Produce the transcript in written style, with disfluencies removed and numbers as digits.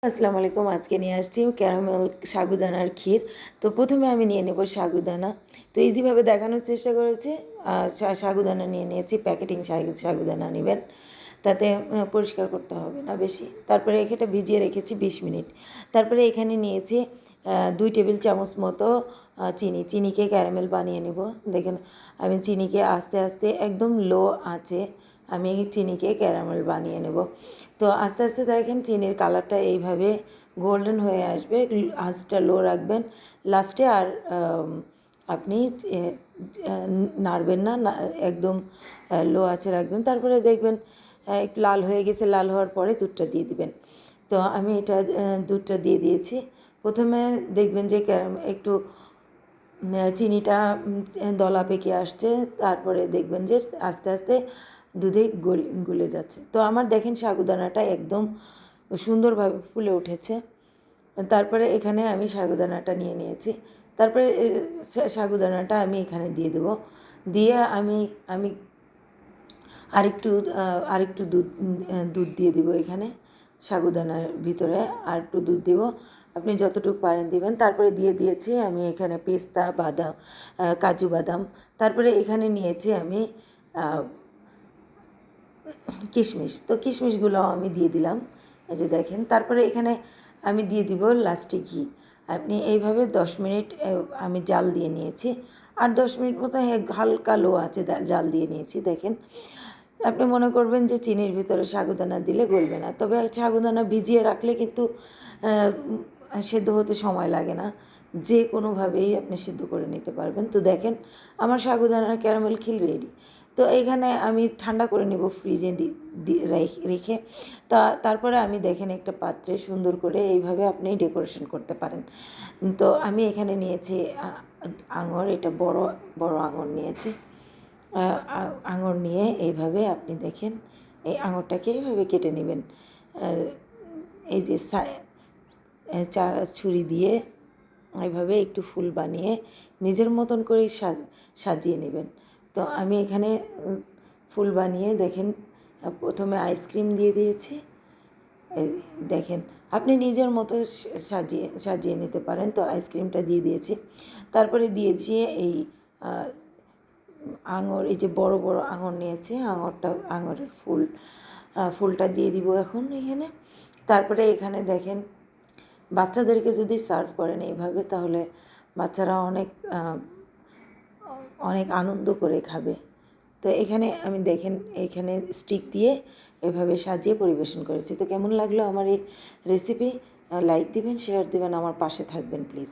আসসালামু আলাইকুম। আজকে নিয়ে আসছি ক্যারামেল সাগুদানার ক্ষীর। তো প্রথমে আমি নিয়ে নেব সাগুদানা। তো ইজিভাবে দেখানোর চেষ্টা করেছি। সাগুদানা নিয়ে নিয়েছি, প্যাকেটিং সাগুদানা নেবেন, তাতে পরিষ্কার করতে হবে না বেশি। তারপরে এটা ভিজিয়ে রেখেছি 20 মিনিট। তারপরে এখানে নিয়েছি 2 টেবিল চামচ মতো চিনিকে ক্যারামেল বানিয়ে নেব। দেখেন আমি চিনিকে আস্তে আস্তে একদম লো আঁচে আমি চিনিকে ক্যারামেল বানিয়ে নেব। তো আস্তে আস্তে দেখেন চিনির কালারটা এইভাবে গোল্ডেন হয়ে আসবে। আঁচটা লো রাখবেন। লাস্টে আর আপনি নাড়বেন না, একদম লো আঁচে রাখবেন। তারপরে দেখবেন একটু লাল হয়ে গেছে। লাল হওয়ার পরে দুধটা দিয়ে দিবেন। তো আমি দুধটা দিয়ে দিয়েছি। প্রথমে দেখবেন যে একটু চিনিটা দলা পেকে আসছে। তারপরে দেখবেন যে আস্তে আস্তে দুধে গলে যাচ্ছে। তো আমার দেখেন সাগুদানাটা একদম সুন্দরভাবে ফুলে উঠেছে। তারপরে এখানে আমি সাগুদানাটা নিয়ে নিয়েছি। তারপরে সাগুদানাটা আমি এখানে দিয়ে দেবো। দিয়ে আমি আরেকটু দুধ দিয়ে দিব এখানে সাগুদানার ভিতরে। আর একটু দুধ দিব, আপনি যতটুকু পারেন দিবেন। তারপরে দিয়ে দিয়েছি আমি এখানে পেস্তা বাদাম, কাজু বাদাম। তারপরে এখানে নিয়েছি আমি কিশমিশ। তো কিশমিশগুলো আমি দিয়ে দিলাম, এই যে দেখেন। তারপরে এখানে আমি দিয়ে দিব লাস্টে ঘি। আপনি এইভাবে 10 মিনিট আমি জাল দিয়ে নিয়েছি। আর 10 মিনিট মতো হালকা লো আছে জাল দিয়ে নিয়েছি। দেখেন আপনি মনে করবেন যে চিনির ভিতরে সাগুদানা দিলে গলবে না, তবে সাগুদানা ভিজিয়ে রাখলে কিন্তু সেদ্ধ হতে সময় লাগে না। যে কোনোভাবেই আপনি সিদ্ধ করে নিতে পারবেন। তো দেখেন আমার সাগুদানার ক্যারামেল ক্ষীর রেডি। তো এখানে আমি ঠান্ডা করে নেব ফ্রিজে রেখে। তারপরে আমি দেখেন একটা পাত্রে সুন্দর করে এইভাবে আপনি ডেকোরেশন করতে পারেন। তো আমি এখানে নিয়েছি আঙুর, এটা বড় বড় আঙুর নিয়েছি। আঙুর নিয়ে এইভাবে আপনি দেখেন এই আঙুরটাকে এইভাবে কেটে নেবেন। এই যে ছুরি দিয়ে এইভাবে একটু ফুল বানিয়ে নিজের মতন করেই সাজিয়ে নেবেন। তো আমি এখানে ফুল বানিয়ে দেখেন প্রথমে আইসক্রিম দিয়ে দিয়েছি। দেখেন আপনি নিজের মতো সাজিয়ে নিতে পারেন। তো আইসক্রিমটা দিয়ে দিয়েছি। তারপরে দিয়েছি এই আঙুর, এই যে বড় বড় আঙুর নিয়েছি, আঙুরের ফুলটা দিয়ে দিব এখন এখানে। তারপরে এখানে দেখেন বাচ্চাদেরকে যদি সার্ভ করেন এইভাবে, তাহলে বাচ্চারা অনেক আনন্দ করে খাবে। তো এখানে আমি দেখেন এইখানে স্টিক দিয়ে এভাবে সাজিয়ে পরিবেশন করেছি। তো কেমন লাগলো আমার এই রেসিপি? লাইক দিবেন, শেয়ার দিবেন, আমার পাশে থাকবেন প্লিজ।